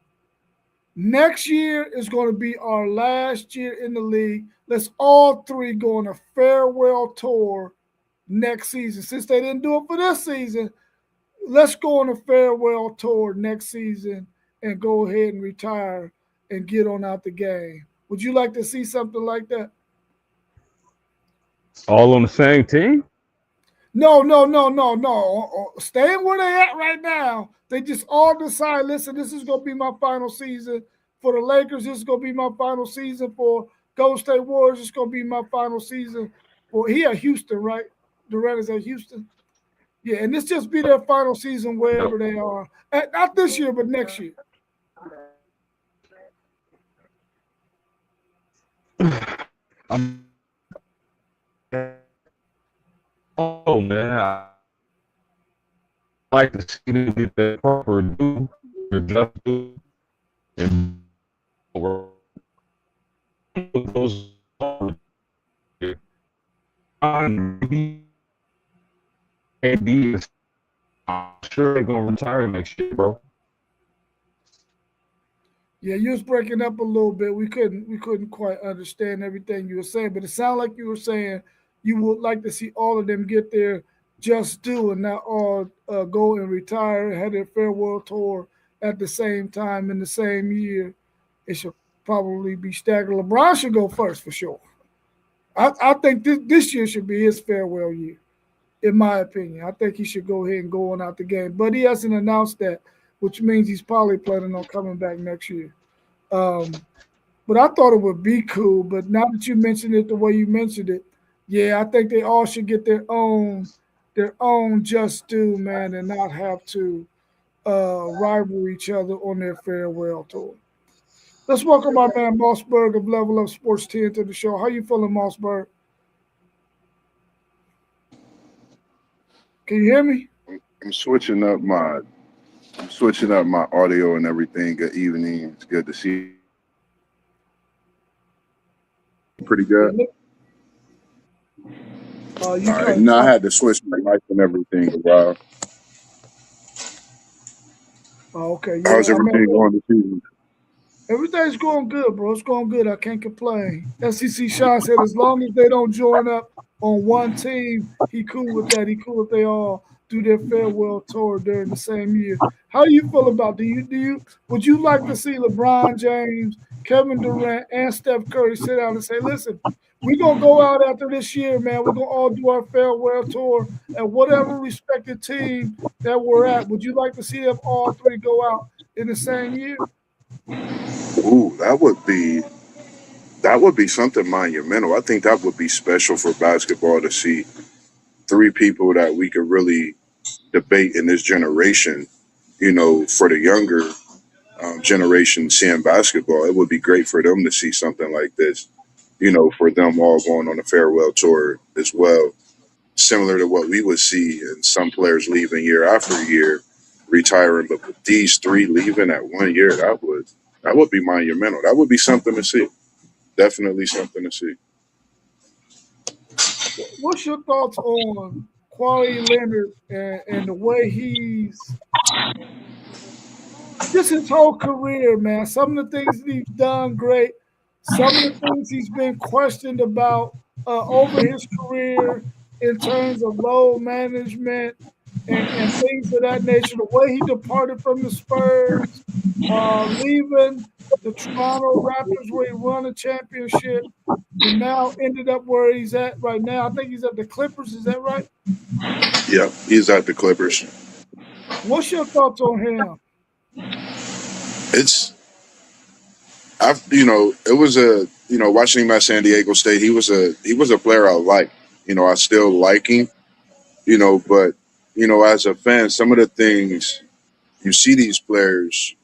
A: next year is going to be our last year in the league. let's all three go on a farewell tour next season. Since they didn't do it for this season, let's go on a farewell tour next season and go ahead and retire and get on out the game. Would you like to see something like that?
B: All on the same team?
A: No, no, no, no, no. Staying where they at right now. They just all decide, listen, this is going to be my final season for the Lakers. This is going to be my final season for Golden State Warriors. It's going to be my final season for he at Houston, right? Durant is at Houston. Yeah, and this just be their final season wherever they are. Not this year, but next year.
B: Oh man, I like to see them get that proper due, their just due, and those AD is I'm sure they're gonna retire next year, bro.
A: Yeah, you was breaking up a little bit. We couldn't quite understand everything you were saying, but it sounded like you were saying you would like to see all of them get their just due and not all go and retire and have their farewell tour at the same time in the same year. It should probably be staggered. LeBron should go first for sure. I think this year should be his farewell year, in my opinion. I think he should go ahead and go on out the game, but he hasn't announced that, which means he's probably planning on coming back next year. Um, but I thought it would be cool. But now that you mentioned it the way you mentioned it, yeah, I think they all should get their own just due, man, and not have to rival each other on their farewell tour. Let's welcome our man Mossberg of Level Up Sports 10 to the show. How you feeling, Mossberg? Can you hear me?
C: I'm switching up my audio and everything. Good evening. It's good to see you. Pretty good.
A: You
C: All right.
A: got
C: No, I had to switch my mic and everything a while.
A: okay. Yeah,
C: How's
A: I mean,
C: everything going this evening?
A: everything's going good, bro. It's going good. I can't complain. SEC Sean said as long as they don't join up on one team, he cool with that. He cool if they all do their farewell tour during the same year. How do you feel about would you like to see LeBron James, Kevin Durant, and Steph Curry sit down and say, listen, we're gonna go out after this year, man. We're gonna all do our farewell tour at whatever respective team that we're at. Would you like to see them all three go out in the same year?
C: Ooh, that would be something monumental. I think that would be special for basketball to see three people that we could really debate in this generation. For the younger generation seeing basketball, it would be great for them to see something like this. For them all going on a farewell tour as well, similar to what we would see in some players leaving year after year, retiring. But with these three leaving at 1 year, that would be monumental. That would be something to see. Definitely something to see.
A: What's your thoughts on Kawhi Leonard and the way he's just his whole career, man? Some of the things that he's done great, some of the things he's been questioned about over his career in terms of load management and things of that nature. The way he departed from the Spurs, leaving the Toronto Raptors where he won a championship, and now ended up where he's at right now. I think he's at the Clippers. Is that right?
C: Yeah, he's at the Clippers.
A: What's your thoughts on him?
C: It's it was watching him at San Diego State. He was a player I like. I still like him. But as a fan, some of the things you see these players,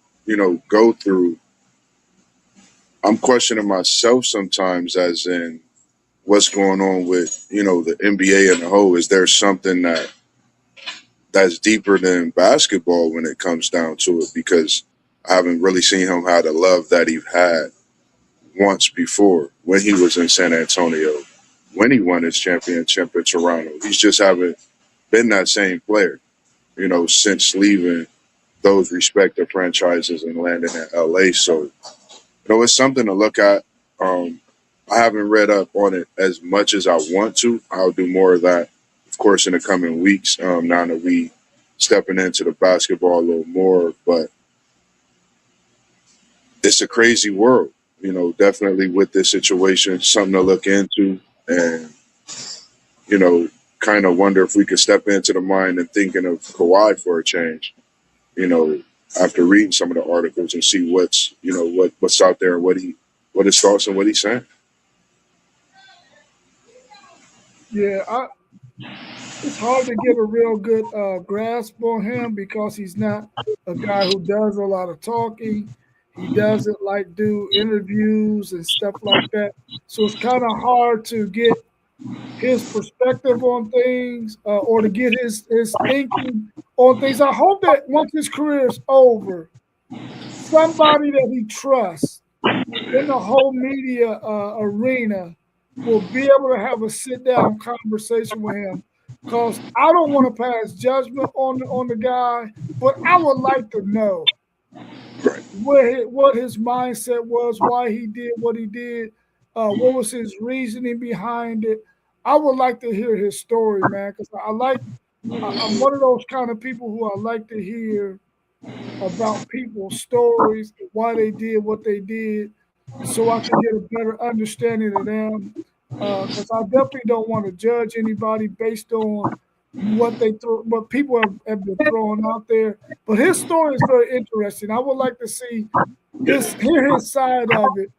C: go through, I'm questioning myself sometimes, as in what's going on with the NBA and the whole. Is there something that's deeper than basketball when it comes down to it? Because I haven't really seen him have the love that he had once before when he was in San Antonio, when he won his championship in Toronto. He's just haven't been that same player, since leaving those respective franchises and landing in LA. So, it's something to look at. I haven't read up on it as much as I want to. I'll do more of that, of course, in the coming weeks. Now that we stepping into the basketball a little more, but it's a crazy world. Definitely with this situation, something to look into, and you know, kind of wonder if we could step into the mind and thinking of Kawhi for a change. You know, after reading some of the articles and see what's out there and what his thoughts and what he's saying.
A: Yeah, it's hard to get a real good grasp on him because he's not a guy who does a lot of talking. He doesn't like do interviews and stuff like that. So it's kind of hard to get his perspective on things or to get his thinking on things. I hope that once his career is over, somebody that he trusts in the whole media arena will be able to have a sit down conversation with him. Because I don't want to pass judgment on the guy, but I would like to know what his mindset was, why he did what he did, what was his reasoning behind it. I would like to hear his story, man, because I'm one of those kind of people who I like to hear about people's stories, why they did what they did, so I can get a better understanding of them. Because I definitely don't want to judge anybody based on what people have been throwing out there. But his story is very interesting. I would like to hear his side of it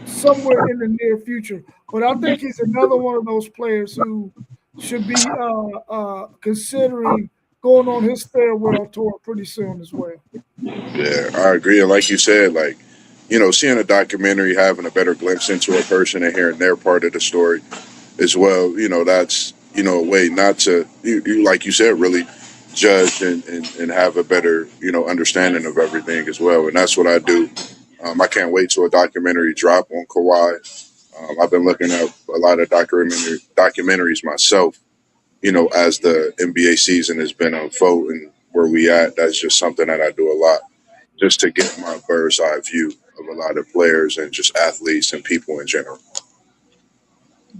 A: somewhere in the near future. But I think he's another one of those players who should be considering going on his farewell tour pretty soon as well.
C: Yeah, I agree. And like you said, seeing a documentary, having a better glimpse into a person and hearing their part of the story as well, that's, a way not to, like you said, really judge and have a better, understanding of everything as well. And that's what I do. I can't wait till a documentary drop on Kawhi. I've been looking at a lot of documentaries myself, as the NBA season has been unfolding where we at. That's just something that I do a lot just to get my bird's eye view of a lot of players and just athletes and people in general.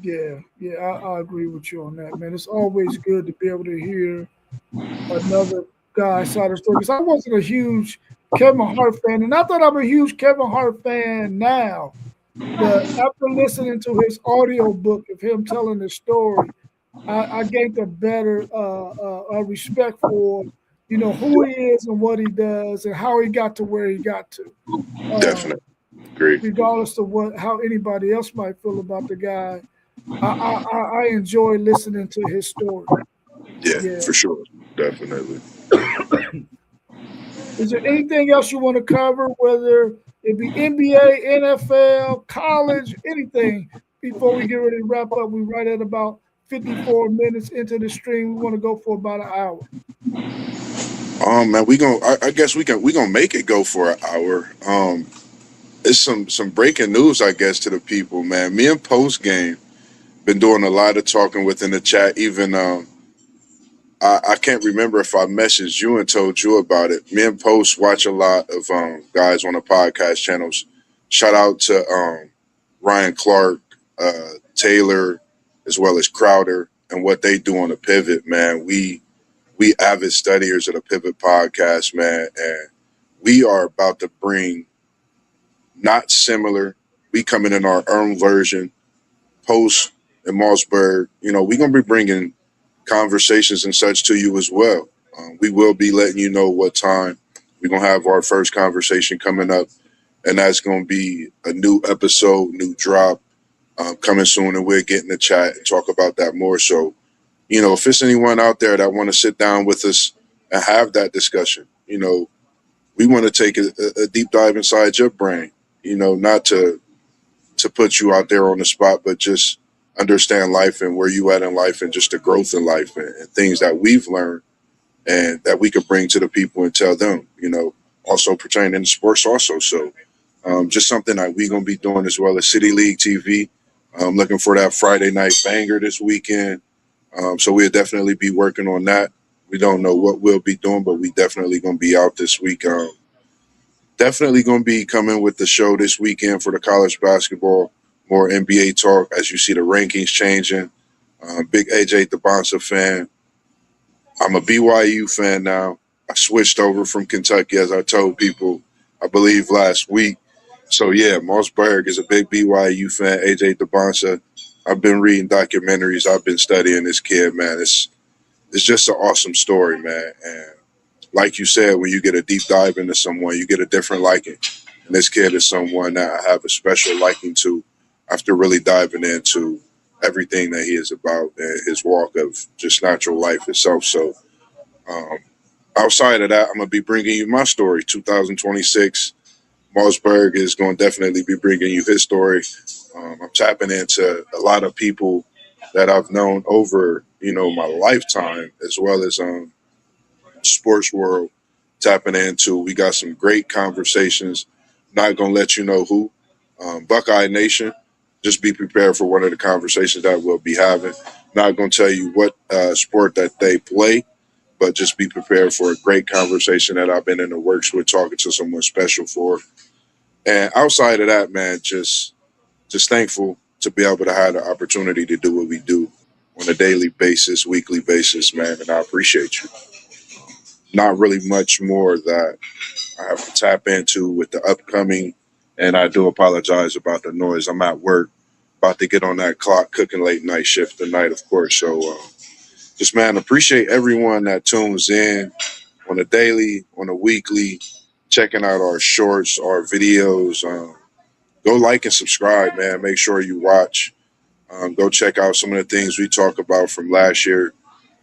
A: Yeah, I agree with you on that, man. It's always good to be able to hear another guy's side of the story. Because I wasn't a huge Kevin Hart fan, and not that I'm a huge Kevin Hart fan now, but after listening to his audio book of him telling the story, I gained a better respect for who he is and what he does and how he got to where he got to.
C: Definitely. Agree.
A: Regardless of how anybody else might feel about the guy, I enjoy listening to his story.
C: Yeah, for sure. Definitely.
A: Is there anything else you want to cover, whether it be NBA, NFL, college, anything, before we get ready to wrap up? We're right at about 54 minutes into the stream. We want to go for about an hour.
C: Man, I guess we gonna make it go for an hour. It's some breaking news, I guess, to the people, man. Me and Post Game been doing a lot of talking within the chat. Even I can't remember if I messaged you and told you about it. Me and Post watch a lot of guys on the podcast channels. Shout out to Ryan Clark, Taylor, as well as Crowder, and what they do on the Pivot, man. We avid studiers of the Pivot podcast, man, and we are about to bring not similar. We coming in our own version. Post and Mossberg, we're gonna be bringing conversations and such to you as well. We will be letting you know what time we're gonna have our first conversation coming up, and that's gonna be a new episode, new drop coming soon, and we'll get in the chat and talk about that more. So, if there's anyone out there that want to sit down with us and have that discussion, we want to take a deep dive inside your brain. Not to put you out there on the spot, but just understand life and where you at in life and just the growth in life and things that we've learned and that we could bring to the people and tell them, also pertaining to sports also. So just something that we're going to be doing as well as City League TV. I'm looking for that Friday night banger this weekend. So we'll definitely be working on that. We don't know what we'll be doing, but we definitely going to be out this week. Definitely going to be coming with the show this weekend for the college basketball, more NBA talk as you see the rankings changing. Big AJ DeBonsa fan. I'm a BYU fan now. I switched over from Kentucky, as I told people, I believe last week. So yeah, Mossberg is a big BYU fan. AJ DeBonsa. I've been reading documentaries. I've been studying this kid, man. It's just an awesome story, man. And like you said, when you get a deep dive into someone, you get a different liking. And this kid is someone that I have a special liking to after really diving into everything that he is about and his walk of just natural life itself. So um, outside of that, I'm going to be bringing you my story. 2026, Mossberg is going to definitely be bringing you his story. I'm tapping into a lot of people that I've known over, my lifetime, as well as sports world, tapping into. We got some great conversations. Not going to let you know who. Buckeye Nation, just be prepared for one of the conversations that we'll be having. Not going to tell you what sport that they play, but just be prepared for a great conversation that I've been in the works with, talking to someone special for. And outside of that, man, just thankful to be able to have the opportunity to do what we do on a daily basis, weekly basis, man. And I appreciate you. Not really much more that I have to tap into with the upcoming. And I do apologize about the noise. I'm at work, about to get on that clock, cooking late night shift tonight, of course. So just, man, appreciate everyone that tunes in on a daily, on a weekly, checking out our shorts, our videos. Go like and subscribe, man. Make sure you watch. Go check out some of the things we talk about from last year,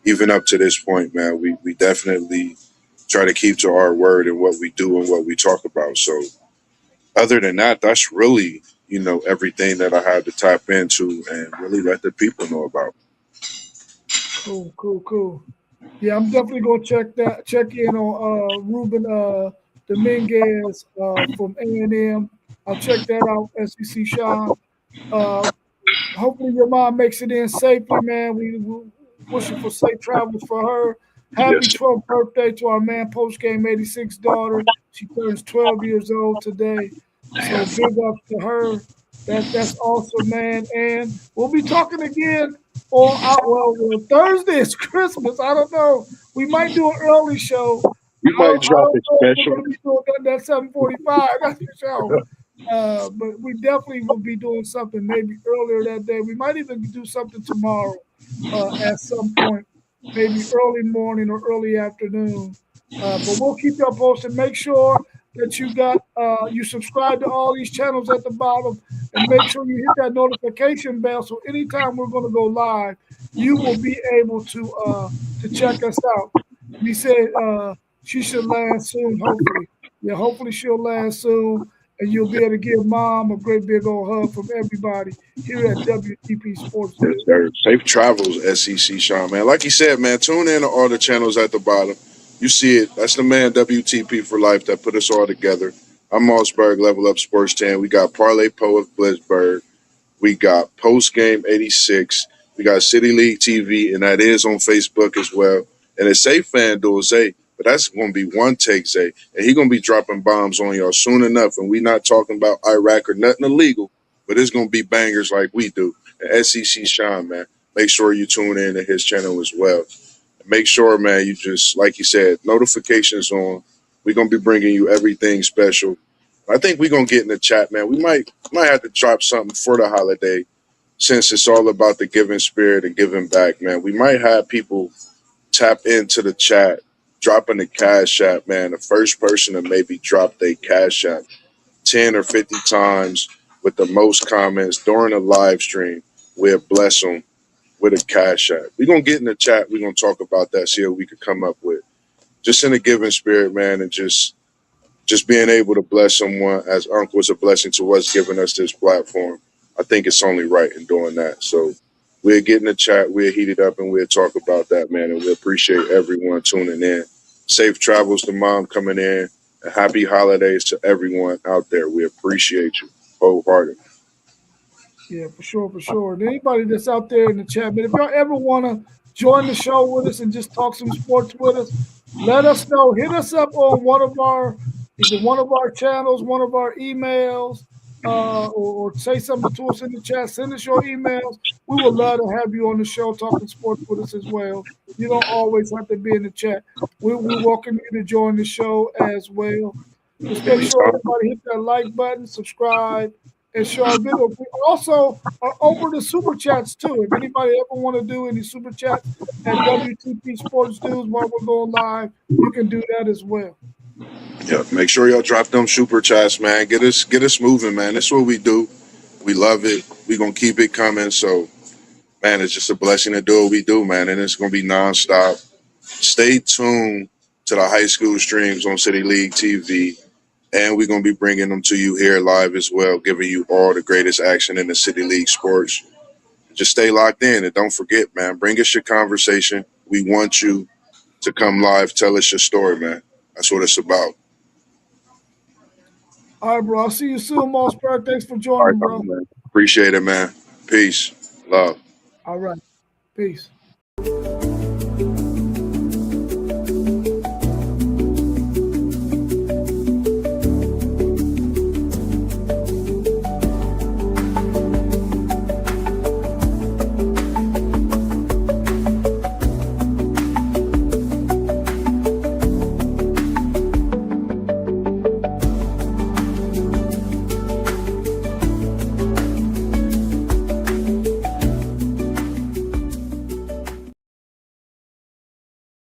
C: even up to this point, man. We definitely try to keep to our word and what we do and what we talk about. So other than that, that's really, everything that I had to tap into and really let the people know about.
A: Cool. Yeah, I'm definitely gonna check in on Ruben Dominguez from A&M. I'll check that out, SEC Sean. Uh, Hopefully your mom makes it in safely, man. We wishing for safe travels for her. Happy
C: Yes.
A: 12th birthday to our man, Post Game 86 daughter. She turns 12 years old today. So big up to her. That's awesome, man. And we'll be talking again on Thursday is Christmas. I don't know. We might do an early show.
C: You
A: I
C: might
A: don't
C: drop
A: know
C: it
A: if we're
C: special.
A: going to be doing that 7:45. That's for sure. But we definitely will be doing something maybe earlier that day. We might even do something tomorrow at some point, maybe early morning or early afternoon. But we'll keep y'all posted. Make sure that you subscribe to all these channels at the bottom, and make sure you hit that notification bell so anytime we're going to go live, you will be able to check us out. We said she should land soon, hopefully. Yeah, hopefully she'll land soon, and you'll be able to give mom a great big old hug from everybody here at WTP Sports.
C: Yes, sir. Safe travels, SEC Sean, man. Like you said, man, tune in to all the channels at the bottom. You see it. That's the man, WTP for life, that put us all together. I'm Mossberg, Level Up Sports 10. We got Parlay Poe of Blitzburg. We got Post Game 86. We got City League TV, and that is on Facebook as well. And it's Safe FanDuel Zay, but that's going to be one take, Zay. And he's going to be dropping bombs on y'all soon enough. And we're not talking about Iraq or nothing illegal, but it's going to be bangers like we do. And SEC Sean, man, make sure you tune in to his channel as well. And make sure, man, you just, like you said, notifications on. We're going to be bringing you everything special. I think we're going to get in the chat, man. We might have to drop something for the holiday, since it's all about the giving spirit and giving back, man. We might have people tap into the chat, dropping the Cash App, man. The first person to maybe drop their Cash App 10 or 50 times with the most comments during a live stream, we'll bless them with a Cash App. We're going to get in the chat. We're going to talk about that, see what we could come up with. Just in a giving spirit, man, and just being able to bless someone as Uncle is a blessing to us, giving us this platform. I think it's only right in doing that. So we'll get in the chat, we'll heat it up, and we'll talk about that, man. And we appreciate everyone tuning in. Safe travels to mom coming in, and happy holidays to everyone out there. We appreciate you wholeheartedly.
A: Yeah, for sure. And anybody that's out there in the chat, man, if y'all ever want to join the show with us and just talk some sports with us, let us know. Hit us up on one of our either one of our channels, one of our emails, or say something to us in the chat. Send us your emails. We would love to have you on the show talking sports with us as well. You don't always have to be in the chat. We welcome you to join the show as well. Just make sure everybody hit that like button, subscribe, and share our video. We also are open to super chats too. If anybody ever want to do any super chats at WTP Sports News while we're going live, you can do that as well.
C: Yeah, make sure y'all drop them super chats, man. Get us moving, man. That's what we do. We love it. We're gonna keep it coming. So, man, it's just a blessing to do what we do, man. And it's gonna be nonstop. Stay tuned to the high school streams on City League TV. And we're going to be bringing them to you here live as well, giving you all the greatest action in the City League sports. Just stay locked in. And don't forget, man, bring us your conversation. We want you to come live, tell us your story, man. That's what it's about.
A: All right, bro. I'll see you soon, Moss Park. Thanks for joining, bro.
C: Man. Appreciate it, man. Peace. Love.
A: All right. Peace.